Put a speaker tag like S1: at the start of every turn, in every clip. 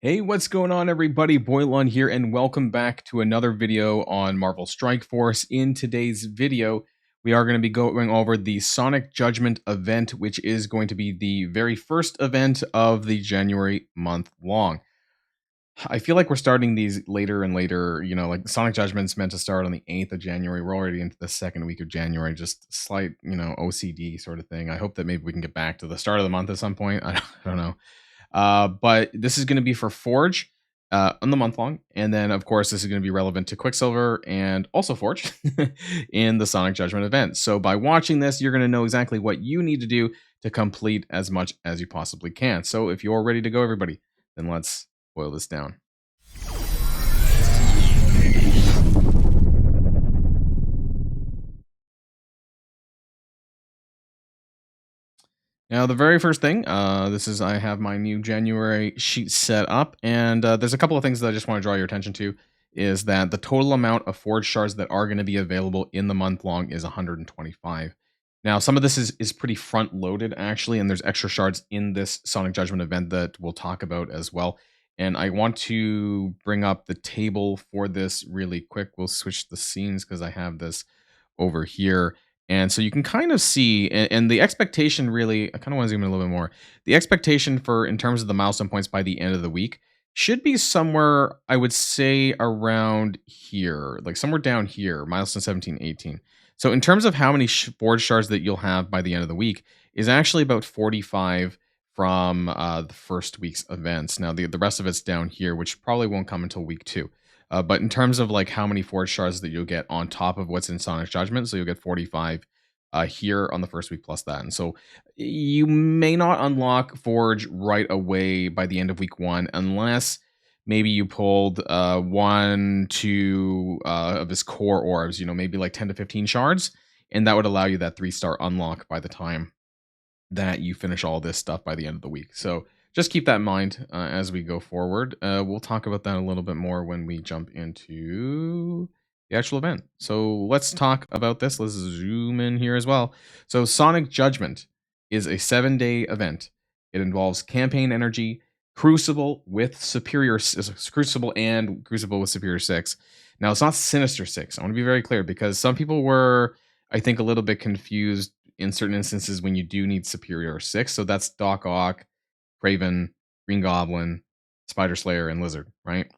S1: Hey, what's going on, everybody? Boilon here, and welcome back to another video on Marvel Strike Force. In today's video, we are going to be going over the Sonic Judgment event, which is going to be the very first event of the January month long. I feel like we're starting these later and later, like Sonic Judgment's meant to start on the 8th of January. We're already into the second week of January, just slight, OCD sort of thing. I hope that maybe we can get back to the start of the month at some point. I don't know. But this is going to be for Forge on the month long. And then, of course, this is going to be relevant to Quicksilver and also Forge in the Sonic Judgment event. So by watching this, you're going to know exactly what you need to do to complete as much as you possibly can. So if you're ready to go, everybody, then let's boil this down. Now, the very first thing, I have my new January sheet set up, and there's a couple of things that I just want to draw your attention to, is that the total amount of Forge Shards that are going to be available in the month long is 125. Now, some of this is pretty front-loaded, actually, and there's extra shards in this Sonic Judgment event that we'll talk about as well. And I want to bring up the table for this really quick. We'll switch the scenes because I have this over here. And so you can kind of see, and the expectation really, I kind of want to zoom in a little bit more. The expectation for, in terms of the milestone points by the end of the week, should be somewhere, I would say, around here, like somewhere down here, milestone 17, 18. So in terms of how many Forge Shards that you'll have by the end of the week, is actually about 45 from the first week's events. Now, the rest of it's down here, which probably won't come until week 2. But in terms of like how many Forge Shards that you'll get on top of what's in Sonic Judgment, so you'll get 45 here on the first week plus that. And so you may not unlock Forge right away by the end of week 1 unless maybe you pulled 1, 2 of his core orbs, maybe like 10 to 15 shards, and that would allow you that 3-star unlock by the time that you finish all this stuff by the end of the week. So just keep that in mind as we go forward. We'll talk about that a little bit more when we jump into the actual event. So let's talk about this. Let's zoom in here as well. So Sonic Judgment is a 7-day event. It involves campaign energy, Crucible with Superior, Crucible and Crucible with Superior 6. Now, it's not Sinister 6. I want to be very clear because some people were, I think, a little bit confused in certain instances when you do need Superior 6. So that's Doc Ock, Craven, Green Goblin, Spider Slayer, and Lizard, right?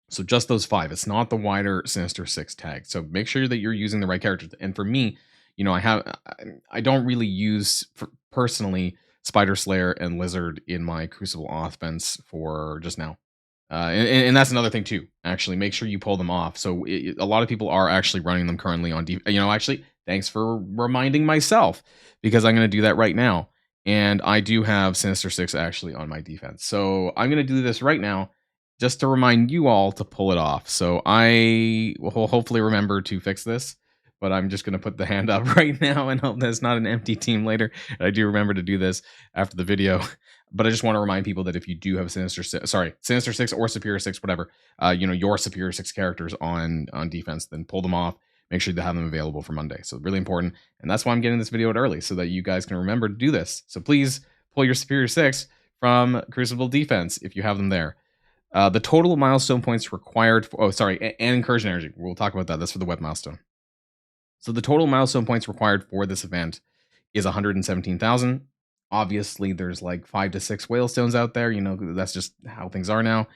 S1: So just those 5. It's not the wider Sinister 6 tag. So make sure that you're using the right characters. And for me, I don't really use personally Spider Slayer and Lizard in my Crucible offense for just now. And that's another thing too. Actually, make sure you pull them off. So a lot of people are actually running them currently on actually, thanks for reminding myself, because I'm going to do that right now. And I do have Sinister 6 actually on my defense. So I'm going to do this right now just to remind you all to pull it off. So I will hopefully remember to fix this, but I'm just going to put the hand up right now and hope that's not an empty team later. And I do remember to do this after the video. But I just want to remind people that if you do have Sinister 6 or Superior 6, whatever, your Superior 6 characters on defense, then pull them off. Make sure to have them available for Monday. So really important. And that's why I'm getting this video out early, so that you guys can remember to do this. So please pull your Superior 6 from Crucible defense if you have them there. The total milestone points required for, and Incursion Energy. We'll talk about that. That's for the web milestone. So the total milestone points required for this event is 117,000. Obviously, there's like 5 to 6 whalestones out there. That's just how things are now.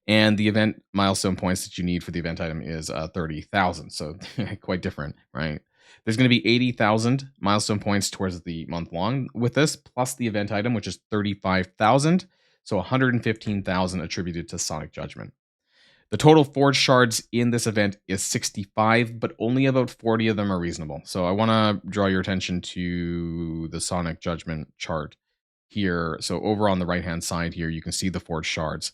S1: And the event milestone points that you need for the event item is 30,000. So quite different, right? There's going to be 80,000 milestone points towards the month long with this, plus the event item, which is 35,000. So 115,000 attributed to Sonic Judgment. The total Forge Shards in this event is 65, but only about 40 of them are reasonable. So I want to draw your attention to the Sonic Judgment chart here. So over on the right-hand side here, you can see the Forge Shards.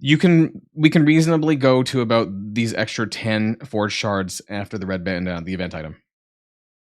S1: We can reasonably go to about these extra 10 Forge Shards after the red band, the event item.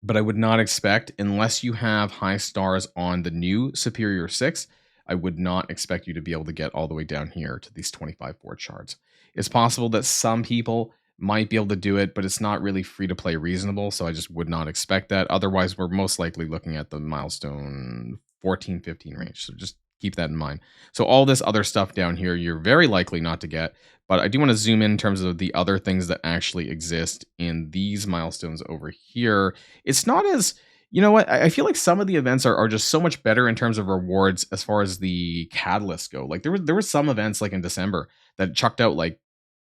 S1: But I would not expect, unless you have high stars on the new Superior 6, I would not expect you to be able to get all the way down here to these 25 Forge Shards. It's possible that some people might be able to do it, but it's not really free to play reasonable, so I just would not expect that. Otherwise, we're most likely looking at the milestone 14, 15 range. So just Keep that in mind. So all this other stuff down here, you're very likely not to get, but I do want to zoom in terms of the other things that actually exist in these milestones over here. It's not as, you know what, I feel like some of the events are just so much better in terms of rewards as far as the catalysts go. Like there was some events like in December that chucked out like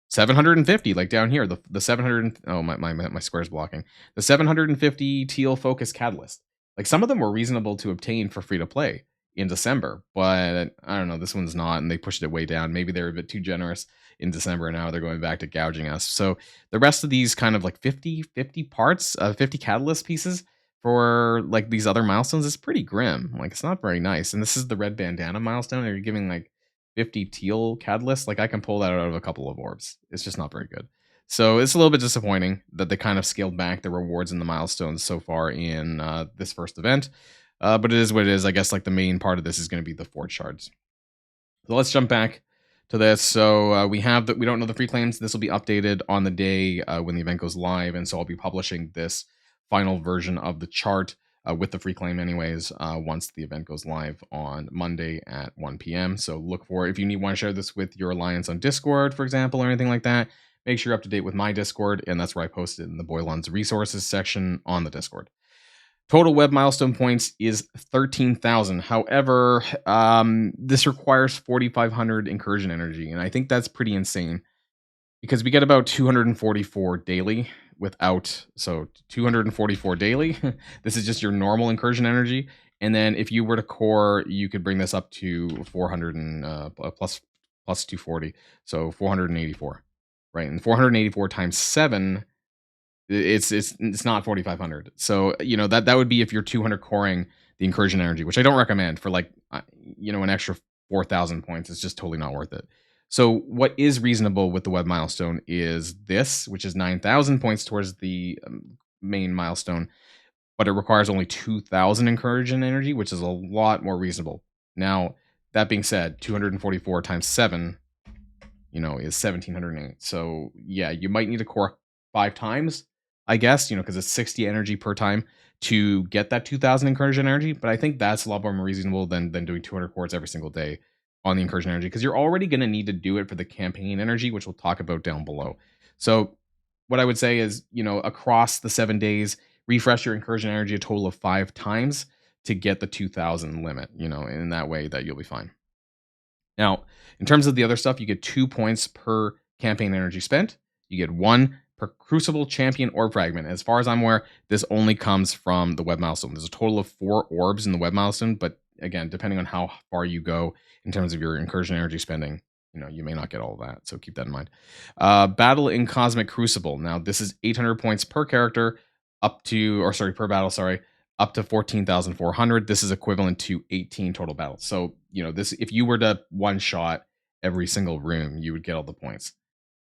S1: 750, like down here, the 700, oh, my square's blocking. The 750 teal focus catalyst. Like some of them were reasonable to obtain for free to play in December, but I don't know, this one's not, and they pushed it way down. Maybe they were a bit too generous in December, and now they're going back to gouging us. So the rest of these kind of like 50 parts, 50 catalyst pieces for like these other milestones is pretty grim. Like it's not very nice. And this is the red bandana milestone. Are you giving like 50 teal catalyst? Like I can pull that out of a couple of orbs. It's just not very good. So it's a little bit disappointing that they kind of scaled back the rewards and the milestones so far in this first event. But it is what it is. I guess like the main part of this is going to be the Forge Shards. So let's jump back to this. So we have that. We don't know the free claims. This will be updated on the day when the event goes live, and so I'll be publishing this final version of the chart with the free claim anyways once the event goes live on Monday at 1 p.m. So look for it. If you want to share this with your alliance on Discord, for example, or anything like that, make sure you're up to date with my Discord, and that's where I post it in the Boilon's resources section on the Discord. Total web milestone points is 13,000. However, this requires 4,500 incursion energy, and I think that's pretty insane because we get about 244 daily without, so 244 daily. This is just your normal incursion energy, and then if you were to core, you could bring this up to 400 and plus 240, so 484, right? And 484 times 7. It's not 4,500. So, you know, that would be if you're 200 coring the incursion energy, which I don't recommend for like, you know, an extra 4,000 points. It's just totally not worth it. So what is reasonable with the web milestone is this, which is 9,000 points towards the main milestone, but it requires only 2,000 incursion energy, which is a lot more reasonable. Now, that being said, 244 times 7, you know, is 1,708. So yeah, you might need to core 5 times, I guess, you know, because it's 60 energy per time to get that 2,000 incursion energy. But I think that's a lot more reasonable than doing 200 cores every single day on the incursion energy, because you're already going to need to do it for the campaign energy, which we'll talk about down below. So what I would say is, you know, across the 7 days, refresh your incursion energy a total of 5 times to get the 2,000 limit, you know, in that way that you'll be fine. Now, in terms of the other stuff, you get 2 points per campaign energy spent. You get 1 per Crucible Champion Orb Fragment. As far as I'm aware, this only comes from the web milestone. There's a total of 4 orbs in the web milestone, but again, depending on how far you go in terms of your incursion energy spending, you know, you may not get all of that. So keep that in mind. Battle in Cosmic Crucible. Now, this is 800 points per character up to, or sorry, per battle, sorry, up to 14,400. This is equivalent to 18 total battles. So, you know, this, if you were to one shot every single room, you would get all the points.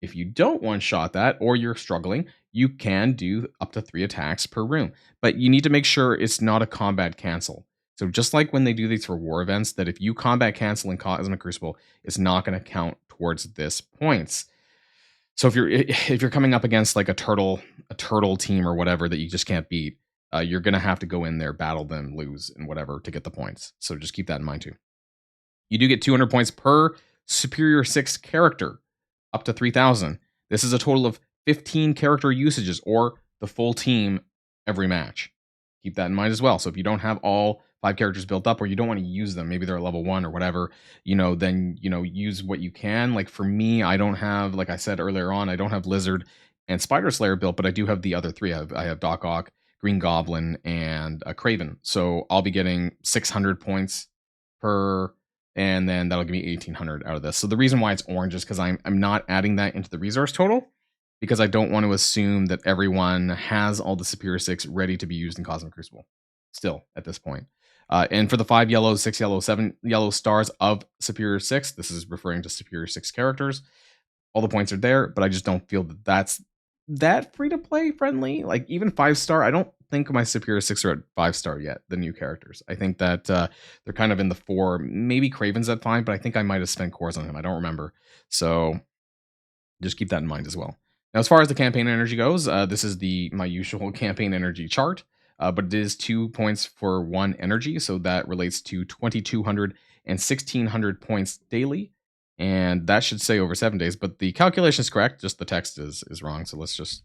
S1: If you don't one shot that, or you're struggling, you can do up to 3 attacks per room, but you need to make sure it's not a combat cancel. So just like when they do these for war events, that if you combat cancel in Cosmic Crucible, it's not going to count towards this points. So if you're coming up against like a turtle team or whatever that you just can't beat, you're going to have to go in there, battle them, lose, and whatever to get the points. So just keep that in mind too. You do get 200 points per Superior 6 character, up to 3,000. This is a total of 15 character usages, or the full team every match. Keep that in mind as well. So if you don't have all 5 characters built up, or you don't want to use them, maybe they're level 1 or whatever, you know, then, you know, use what you can. Like for me, I don't have, like I said earlier on, I don't have Lizard and Spider Slayer built, but I do have the other 3. I have Doc Ock, Green Goblin, and Craven. So I'll be getting 600 points per, and then that'll give me 1,800 out of this. So the reason why it's orange is because I'm not adding that into the resource total, because I don't want to assume that everyone has all the Superior 6 ready to be used in Cosmic Crucible still at this point. And for the 5 yellow, 6 yellow, 7 yellow stars of Superior 6, this is referring to Superior 6 characters. All the points are there, but I just don't feel that that's that free-to-play friendly. Like even 5-star, I don't think my Superior 6 are at 5-star yet, the new characters. I think that they're kind of in the 4, maybe Craven's at 5, but I think I might have spent cores on him. I don't remember. So just keep that in mind as well. Now, as far as the campaign energy goes, this is my usual campaign energy chart, but it is 2 points for 1 energy, so that relates to 2,200 and 1,600 points daily. And that should say over 7 days, but the calculation is correct. Just the text is wrong. So let's just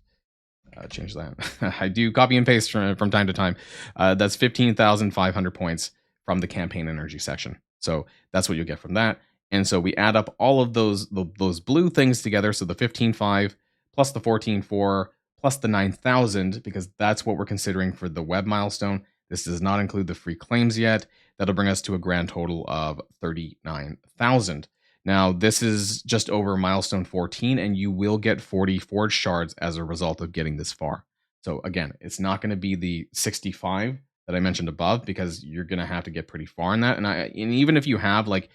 S1: change that. I do copy and paste from time to time. That's 15,500 points from the campaign energy section. So that's what you'll get from that. And so we add up all of those blue things together. So the 15,500 plus the 14,400 plus the 9,000, because that's what we're considering for the web milestone. This does not include the free claims yet. That'll bring us to a grand total of 39,000. Now, this is just over milestone 14, and you will get 40 forged shards as a result of getting this far. So again, it's not going to be the 65 that I mentioned above, because you're going to have to get pretty far in that. And even if you have, like,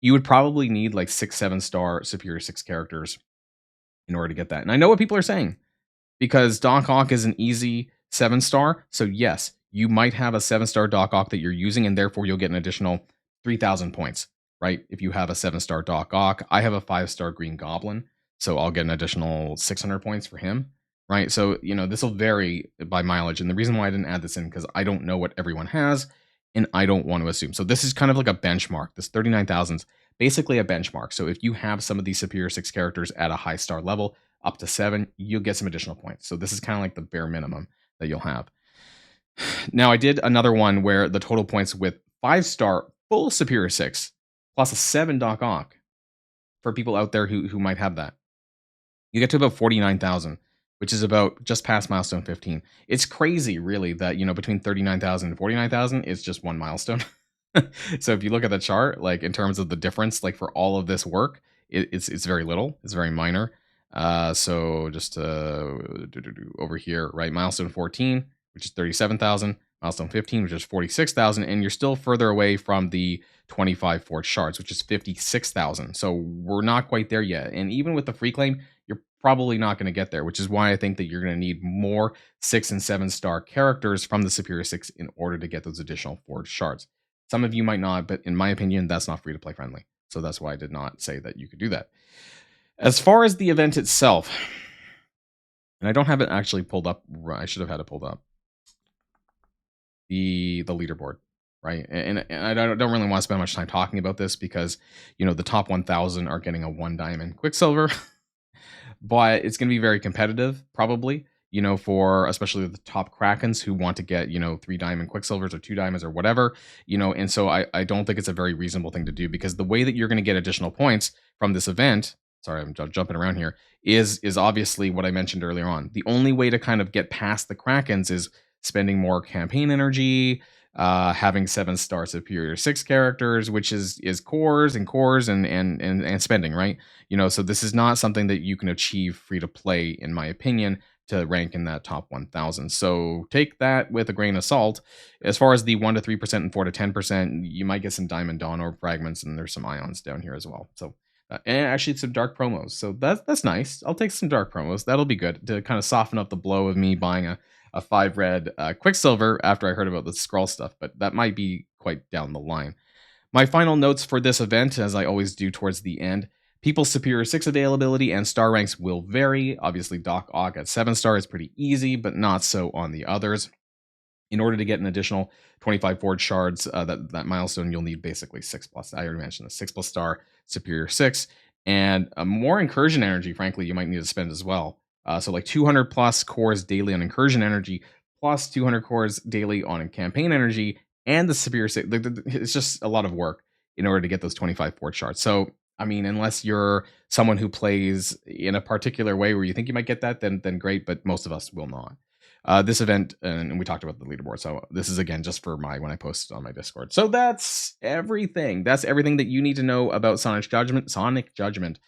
S1: you would probably need like 6-7 star Superior 6 characters in order to get that. And I know what people are saying, because Doc Ock is an easy 7-star. So yes, you might have a 7-star Doc Ock that you're using, and therefore you'll get an additional 3,000 points, right? If you have a 7-star Doc Ock. I have a 5-star Green Goblin, so I'll get an additional 600 points for him, right? So, this will vary by mileage. And the reason why I didn't add this in, because I don't know what everyone has, and I don't want to assume. So this is kind of like a benchmark. This 39,000 is basically a benchmark. So if you have some of these Superior 6 characters at a high star level, up to 7, you'll get some additional points. So this is kind of like the bare minimum that you'll have. Now, I did another one where the total points with 5-star full Superior 6 plus a 7 Doc Ock, for people out there who might have that, you get to about 49,000, which is about just past milestone 15. It's crazy, really, that, between 39,000 and 49,000, it's just one milestone. So if you look at the chart, like in terms of the difference, like for all of this work, it's very little. It's very minor. So just over here, right? Milestone 14, which is 37,000. Milestone 15, which is 46,000. And you're still further away from the 25 forged shards, which is 56,000. So we're not quite there yet. And even with the free claim, you're probably not going to get there, which is why I think that you're going to need more 6- and 7-star characters from the Superior 6 in order to get those additional forged shards. Some of you might not, but in my opinion, that's not free to play friendly. So that's why I did not say that you could do that. As far as the event itself, and I don't have it actually pulled up. I should have had it pulled up. The leaderboard, right? And I don't really want to spend much time talking about this, because, the top 1,000 are getting a 1 diamond Quicksilver, but it's going to be very competitive, probably, for especially the top Krakens who want to get, 3 diamond Quicksilvers or 2 diamonds or whatever, and so I don't think it's a very reasonable thing to do, because the way that you're going to get additional points from this event, sorry, I'm jumping around here, is obviously what I mentioned earlier on. The only way to kind of get past the Krakens is spending more campaign energy, having 7-star Superior 6 characters, which is cores and spending, right? So this is not something that you can achieve free to play, in my opinion, to rank in that top 1,000. So take that with a grain of salt. As far as the 1 to 3% and 4 to 10%, you might get some Diamond Dawn Orb fragments, and there's some ions down here as well. So and actually some dark promos. So that's nice. I'll take some dark promos. That'll be good to kind of soften up the blow of me buying a 5 red Quicksilver after I heard about the scroll stuff, but that might be quite down the line. My final notes for this event, as I always do towards the end: people's Superior 6 availability and star ranks will vary. Obviously, Doc Ock at 7-star is pretty easy, but not so on the others. In order to get an additional 25 forged shards, that milestone, you'll need basically 6+. I already mentioned the 6+ star Superior 6, and more incursion energy, frankly, you might need to spend as well. So like 200 plus cores daily on incursion energy, plus 200 cores daily on campaign energy, and the Superior 6. It's just a lot of work in order to get those 25 forged shards. So, I mean, unless you're someone who plays in a particular way where you think you might get that, then great, but most of us will not. This event, and we talked about the leaderboard, so this is again just for when I post on my Discord. So that's everything. That's everything that you need to know about Sonic Judgment,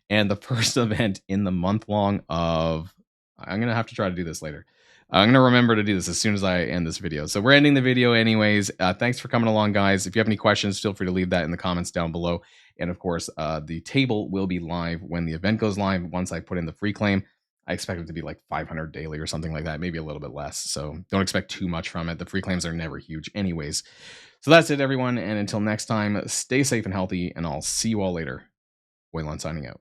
S1: and the first event in the month long of. I'm gonna have to try to do this later. I'm gonna remember to do this as soon as I end this video. So we're ending the video anyways. Thanks for coming along, guys. If you have any questions, feel free to leave that in the comments down below. And of course, the table will be live when the event goes live. Once I put in the free claim, I expect it to be like 500 daily or something like that, maybe a little bit less. So don't expect too much from it. The free claims are never huge anyways. So that's it, everyone. And until next time, stay safe and healthy, and I'll see you all later. Boilon signing out.